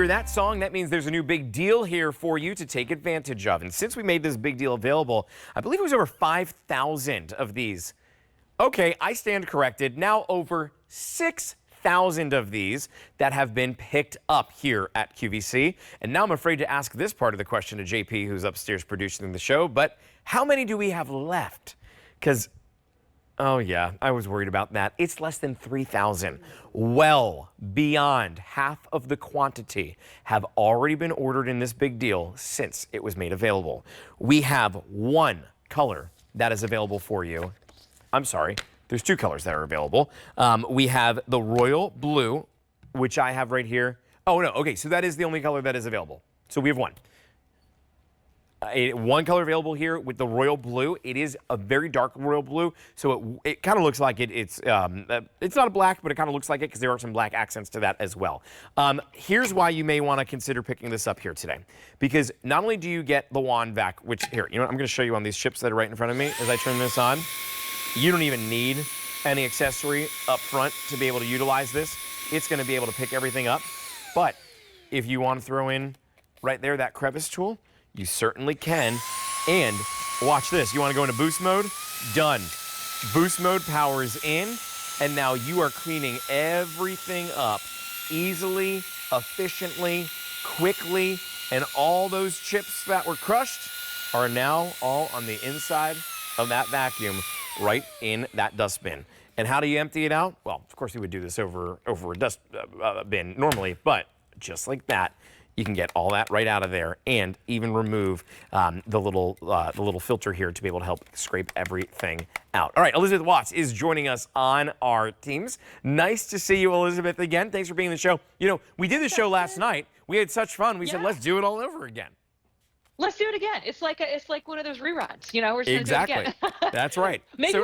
that song, that means there's a new big deal here for you to take advantage of. And since we made this big deal available, I believe it was over 5,000 of these. Okay, I stand corrected. Now over 6,000 of these that have been picked up here at QVC. And now I'm afraid to ask this part of the question to JP, who's upstairs producing the show, but how many do we have left? Because, oh yeah, I was worried about that. It's less than 3,000. Well beyond half of the quantity have already been ordered in this big deal since it was made available. We have one color that is available for you. I'm sorry, there's two colors that are available. We have the royal blue, which I have right here. Oh no, okay, so that is the only color that is available. So we have one. One color available here with the royal blue. It is a very dark royal blue, so it kind of looks like it's not a black, but it kind of looks like it because there are some black accents to that as well. Here's why you may want to consider picking this up here today, because not only do you get the WANDVAC, which here, you know what, I'm going to show you on these chips that are right in front of me as I turn this on. You don't even need any accessory up front to be able to utilize this. It's going to be able to pick everything up, but if you want to throw in right there that crevice tool, you certainly can. And watch this. You want to go into boost mode? Done. Boost mode powers in, and now you are cleaning everything up easily, efficiently, quickly, and all those chips that were crushed are now all on the inside of that vacuum right in that dustbin. And how do you empty it out? Well, of course, you would do this over a dust bin normally, but just like that, you can get all that right out of there and even remove the little filter here to be able to help scrape everything out. All right, Elizabeth Watts is joining us on our teams. Nice to see you, Elizabeth, again. Thanks for being on the show. You know, we did the show last night. We had such fun. We said, let's do it all over again. Let's do it again. It's like one of those reruns, you know. We're just exactly. Gonna do it again. That's right. Maybe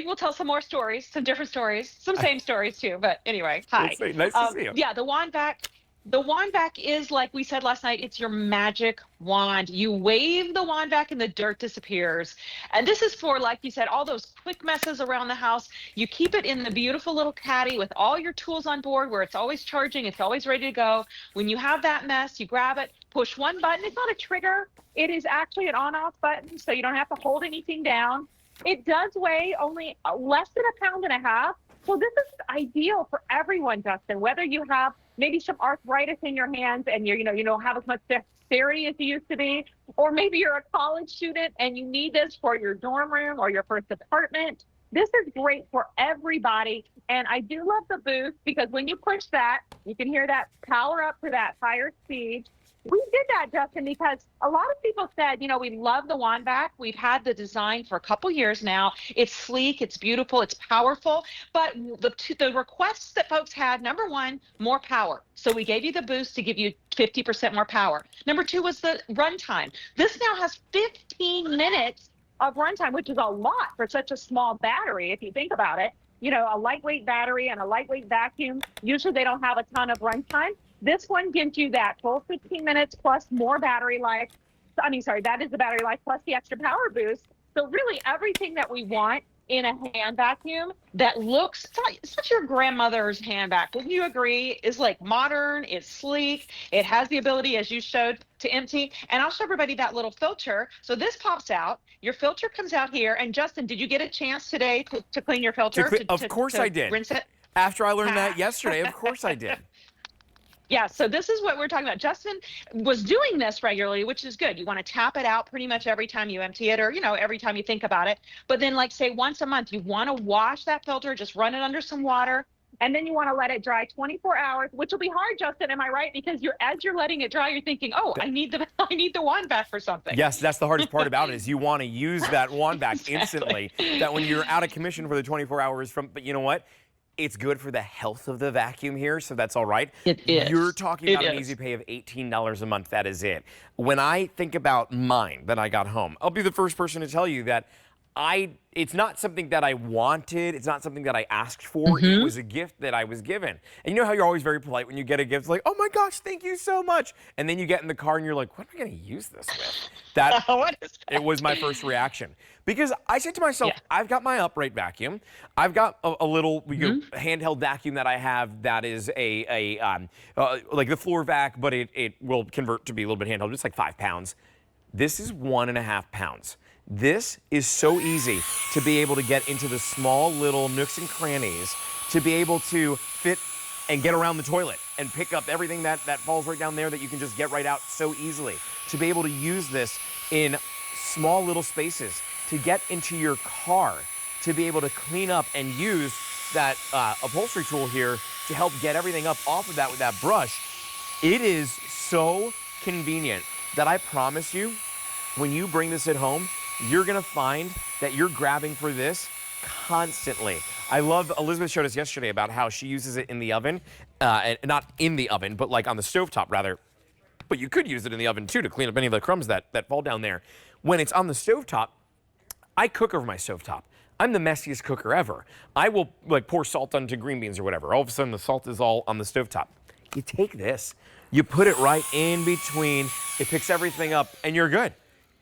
we'll tell some more stories, some different stories, some same stories too. But anyway, hi. Nice to see you. Yeah, the WANDVAC. The WANDVAC is, like we said last night, it's your magic wand. You wave the WANDVAC and the dirt disappears. And this is for, like you said, all those quick messes around the house. You keep it in the beautiful little caddy with all your tools on board where it's always charging, it's always ready to go. When you have that mess, you grab it, push one button. It's not a trigger. It is actually an on-off button, so you don't have to hold anything down. It does weigh only less than 1.5 pounds. So this is ideal for everyone, Justin, whether you have maybe some arthritis in your hands and you don't have as much dexterity as you used to be, or maybe you're a college student and you need this for your dorm room or your first apartment. This is great for everybody. And I do love the boost because when you push that, you can hear that power up to that higher speed. We did that, Justin, because a lot of people said, you know, we love the WANDVAC. We've had the design for a couple years now. It's sleek, it's beautiful, it's powerful. But the requests that folks had, number one, more power. So we gave you the boost to give you 50% more power. Number two was the runtime. This now has 15 minutes of runtime, which is a lot for such a small battery, if you think about it. You know, a lightweight battery and a lightweight vacuum, usually they don't have a ton of runtime. This one gives you that full 15 minutes plus more battery life. That is the battery life plus the extra power boost. So really everything that we want in a hand vacuum that looks such your grandmother's hand vac. Wouldn't you agree? Is like modern, it's sleek, it has the ability, as you showed, to empty. And I'll show everybody that little filter. So this pops out, your filter comes out here. And Justin, did you get a chance today to clean your filter? Of course I did. Rinse it? After I learned that yesterday, of course I did. Yeah, so this is what we're talking about. Justin was doing this regularly, which is good. You want to tap it out pretty much every time you empty it or, you know, every time you think about it. But then, like, say once a month, you want to wash that filter, just run it under some water. And then you want to let it dry 24 hours, which will be hard, Justin. Am I right? Because as you're letting it dry, you're thinking, oh, I need the WANDVAC for something. Yes, that's the hardest part about it is you want to use that WANDVAC instantly. That when you're out of commission for the 24 hours but you know what? It's good for the health of the vacuum here, so that's all right. It is. You're talking about an easy pay of $18 a month. That is it. When I think about mine that I got home, I'll be the first person to tell you that it's not something that I wanted. It's not something that I asked for. It was a gift that I was given. And you know how you're always very polite when you get a gift, like, oh my gosh, thank you so much. And then you get in the car and you're like, what am I going to use this with? What is that? It was my first reaction. Because I said to myself, I've got my upright vacuum. I've got a little handheld vacuum that I have that is like the floor vac, but it will convert to be a little bit handheld. It's like 5 pounds. This is 1.5 pounds. This is so easy to be able to get into the small little nooks and crannies, to be able to fit and get around the toilet and pick up everything that falls right down there that you can just get right out so easily. To be able to use this in small little spaces, to get into your car, to be able to clean up and use that upholstery tool here to help get everything up off of that with that brush. It is so convenient that I promise you, when you bring this at home, you're gonna find that you're grabbing for this constantly. I love, Elizabeth showed us yesterday about how she uses it in the oven, and not in the oven, but like on the stovetop rather. But you could use it in the oven too to clean up any of the crumbs that fall down there. When it's on the stovetop, I cook over my stovetop. I'm the messiest cooker ever. I will like pour salt onto green beans or whatever. All of a sudden the salt is all on the stovetop. You take this, you put it right in between, it picks everything up and you're good.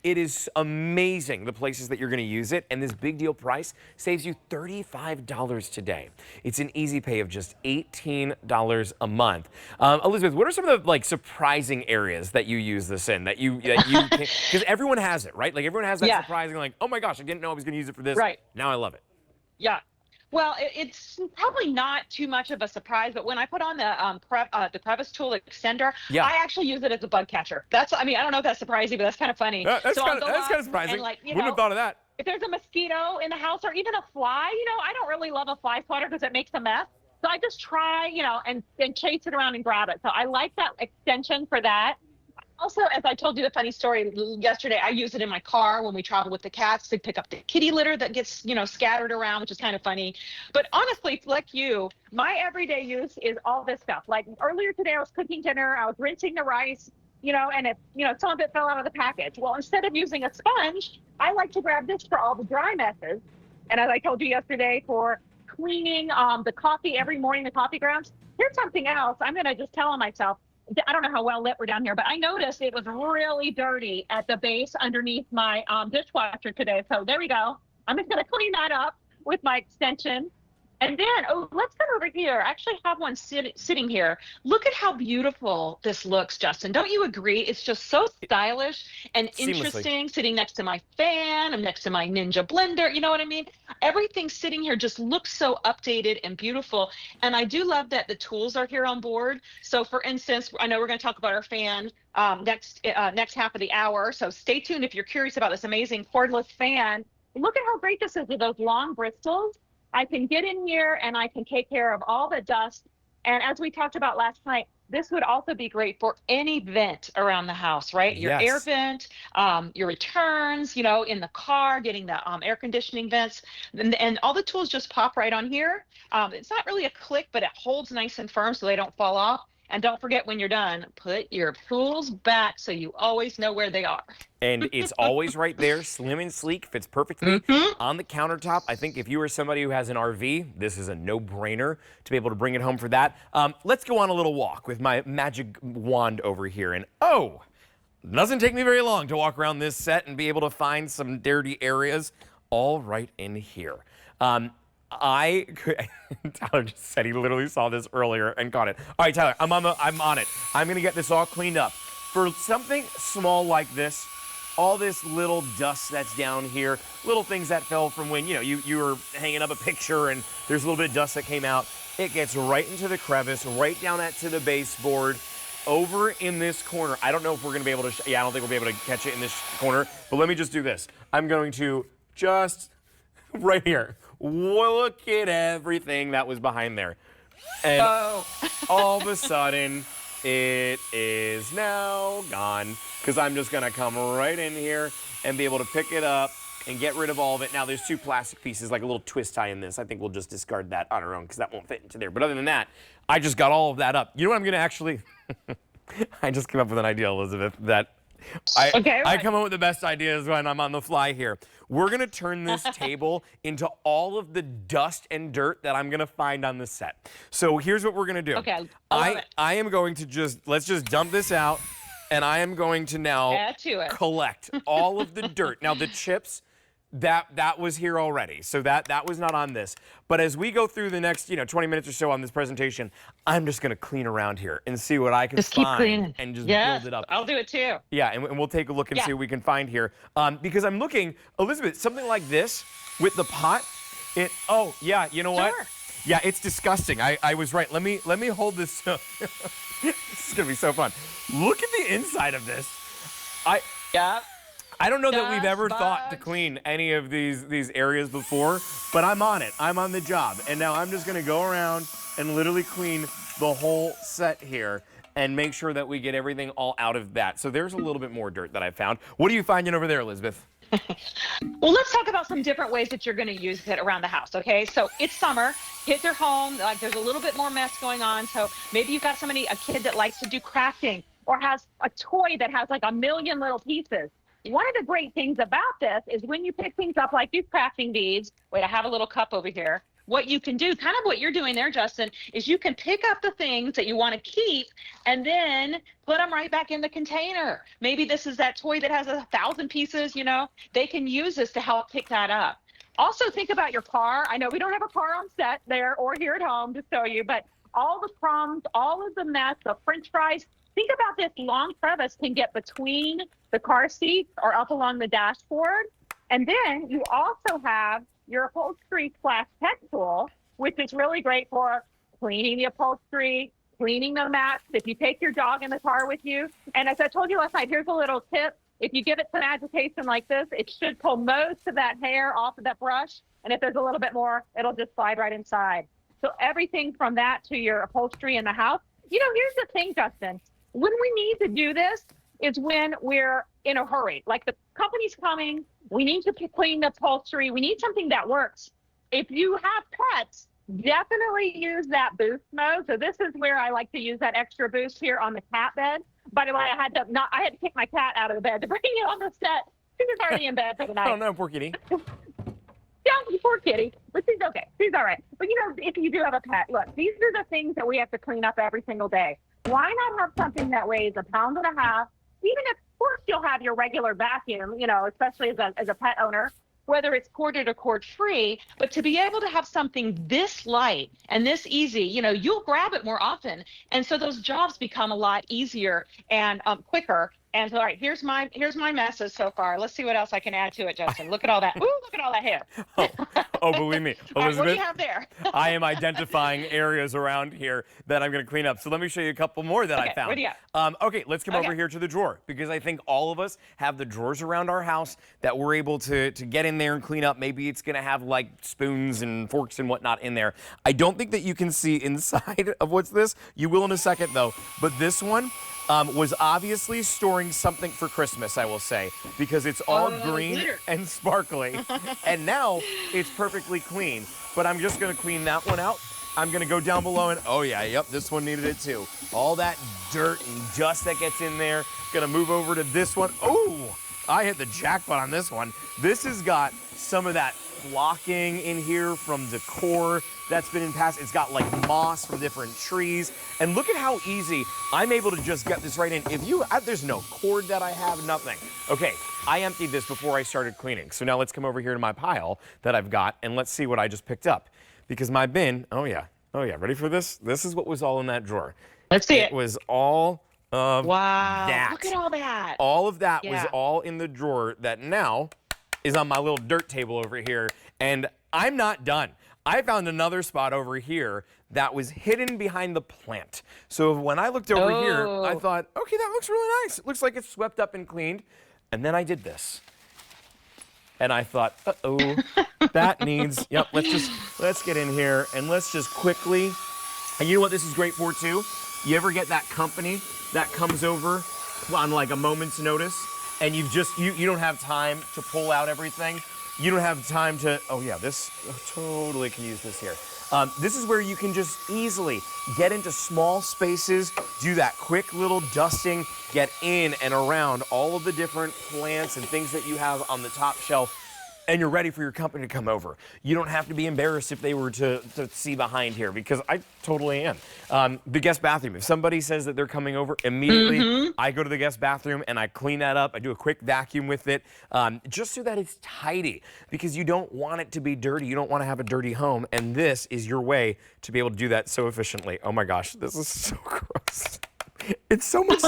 It is amazing the places that you're going to use it, and this big deal price saves you $35 today. It's an easy pay of just $18 a month. Elizabeth, what are some of the like surprising areas that you use this in? That you because everyone has it, right? Like everyone has that surprising, like, oh my gosh, I didn't know I was going to use it for this. Right. Now I love it. Yeah. Well, it's probably not too much of a surprise, but when I put on the crevice tool extender, I actually use it as a bug catcher. I mean, I don't know if that's surprising, but that's kind of funny. That's kind of surprising. And like, Wouldn't have thought of that. If there's a mosquito in the house or even a fly, I don't really love a fly swatter because it makes a mess. So I just try, and chase it around and grab it. So I like that extension for that. Also, as I told you the funny story yesterday, I use it in my car when we travel with the cats to pick up the kitty litter that gets, scattered around, which is kind of funny. But honestly, like you, my everyday use is all this stuff. Like earlier today, I was cooking dinner, I was rinsing the rice, and some of it fell out of the package. Well, instead of using a sponge, I like to grab this for all the dry messes. And as I told you yesterday, for cleaning the coffee every morning, the coffee grounds. Here's something else. I'm going to just tell myself, I don't know how well lit we're down here, but I noticed it was really dirty at the base underneath my dishwasher today. So there we go. I'm just going to clean that up with my extension. And then, let's come over here. I actually have one sitting here. Look at how beautiful this looks, Justin. Don't you agree? It's just so stylish and interesting, sitting next to my fan. I'm next to my Ninja blender. You know what I mean? Everything sitting here just looks so updated and beautiful. And I do love that the tools are here on board. So for instance, I know we're going to talk about our fan next half of the hour. So stay tuned if you're curious about this amazing cordless fan. Look at how great this is with those long bristles. I can get in here and I can take care of all the dust. And as we talked about last night, this would also be great for any vent around the house, right? Your air vent, your returns, in the car, getting the air conditioning vents. And all the tools just pop right on here. It's not really a click, but it holds nice and firm so they don't fall off. And don't forget, when you're done, put your tools back so you always know where they are. And it's always right there, slim and sleek, fits perfectly on the countertop. I think if you are somebody who has an RV, this is a no-brainer to be able to bring it home for that. Let's go on a little walk with my magic wand over here. And it doesn't take me very long to walk around this set and be able to find some dirty areas all right in here. Tyler just said he literally saw this earlier and caught it. All right, Tyler, I'm on it. I'm going to get this all cleaned up. For something small like this, all this little dust that's down here, little things that fell from when, you were hanging up a picture and there's a little bit of dust that came out, it gets right into the crevice, right down to the baseboard, over in this corner. I don't know if we're going to be able to, I don't think we'll be able to catch it in this corner, but let me just do this. I'm going to just, right here, look at everything that was behind there. And all of a sudden, it is now gone, because I'm just going to come right in here and be able to pick it up and get rid of all of it. Now, there's 2 plastic pieces, like a little twist tie in this. I think we'll just discard that on our own, because that won't fit into there. But other than that, I just got all of that up. You know what I'm going to actually... I just came up with an idea, Elizabeth, that Okay, I right. come up with the best ideas when I'm on the fly here. We're going to turn this table into all of the dust and dirt that I'm going to find on the set. So here's what we're going to do. Okay, I love it. I am going to let's just dump this out, and I am going to now Add to it. collect all of the dirt. Now the chips, that was here already, so that was not on this. But as we go through the next 20 minutes or so on this presentation, I'm just gonna clean around here and see what I can Just keep find cleaning. and just Yes, build it up. I'll do it too. Yeah, and we'll take a look and Yeah. see what we can find here. Because I'm looking, Elizabeth, something like this with the pot. Oh yeah, you know what? Sure. Yeah, it's disgusting. I was right. Let me hold this. This is gonna be so fun. Look at the inside of this. Yeah. I don't know that we've ever Dust, thought to bugs. clean any of these areas before, but I'm on it. I'm on the job. And now I'm just gonna go around and literally clean the whole set here and make sure that we get everything all out of that. So there's a little bit more dirt that I found. What are you finding over there, Elizabeth? Well, let's talk about some different ways that you're going to use it around the house, okay? So it's summer, kids are home, like there's a little bit more mess going on. So maybe you've got a kid that likes to do crafting or has a toy that has like a million little pieces. One of the great things about this is when you pick things up like these crafting beads, wait, I have a little cup over here. What you can do, kind of what you're doing there, Justin, is you can pick up the things that you want to keep and then put them right back in the container. Maybe this is that toy that has 1,000 pieces, they can use this to help pick that up. Also think about your car. I know we don't have a car on set there or here at home to show you, but all the crumbs, all of the mess, the French fries, think about this long crevice can get between the car seats or up along the dashboard. And then you also have your upholstery / pet tool, which is really great for cleaning the upholstery, cleaning the mats. If you take your dog in the car with you, and as I told you last night, here's a little tip. If you give it some agitation like this, it should pull most of that hair off of that brush. And if there's a little bit more, it'll just slide right inside. So everything from that to your upholstery in the house. Here's the thing, Justin. When we need to do this is when we're in a hurry. Like the company's coming, we need to clean the upholstery. We need something that works. If you have pets, definitely use that boost mode. So this is where I like to use that extra boost here on the cat bed. By the way, I had to kick my cat out of the bed to bring it on the set. She was already in bed for the night. Oh no, poor kitty. Yeah, poor kitty, but she's okay. She's all right. But if you do have a pet, look, these are the things that we have to clean up every single day. Why not have something that weighs 1.5 pounds? Even if, of course, you'll have your regular vacuum, especially as a pet owner, whether it's corded or cord free, but to be able to have something this light and this easy, you'll grab it more often. And so those jobs become a lot easier and quicker. And so, all right, here's my messes so far. Let's see what else I can add to it, Justin. Look at all that. Ooh, look at all that hair. Oh, believe me, Elizabeth. All right, what do you have there? I am identifying areas around here that I'm going to clean up. So let me show you a couple more that I found. What do you got? Okay, let's come over here to the drawer, because I think all of us have the drawers around our house that we're able to get in there and clean up. Maybe it's going to have like spoons and forks and whatnot in there. I don't think that you can see inside of what's this. You will in a second though. But this one was obviously storing something for Christmas, I will say, because it's all green glitter. and sparkly. And now it's perfectly clean. But I'm just going to clean that one out. I'm going to go down below and, oh yeah, yep, this one needed it too. All that dirt and dust that gets in there. Going to move over to this one. Oh, I hit the jackpot on this one. This has got some of that flocking in here from decor that's been in past. It's got like moss from different trees. And look at how easy I'm able to just get this right in. There's no cord that I have, nothing. Okay, I emptied this before I started cleaning. So now let's come over here to my pile that I've got and let's see what I just picked up. Because my bin, oh yeah, ready for this? This is what was all in that drawer. Let's see It was all of that. Look at all that. All of that was Yeah. all in the drawer that now is on my little dirt table over here. And I'm not done. I found another spot over here that was hidden behind the plant. So when I looked over here, I thought, okay, that looks really nice. It looks like it's swept up and cleaned. And then I did this. And I thought, uh-oh, that needs, yep, let's get in here and let's just quickly, and you know what this is great for too? You ever get that company that comes over on like a moment's notice and you don't have time to pull out everything? You don't have time to, oh yeah, this totally can use this here. This is where you can just easily get into small spaces, do that quick little dusting, get in and around all of the different plants and things that you have on the top shelf, and you're ready for your company to come over. You don't have to be embarrassed if they were to see behind here, because I totally am. The guest bathroom, if somebody says that they're coming over, immediately I go to the guest bathroom and I clean that up. I do a quick vacuum with it, just so that it's tidy, because you don't want it to be dirty. You don't want to have a dirty home, and this is your way to be able to do that so efficiently. Oh my gosh, this is so gross. It's so much.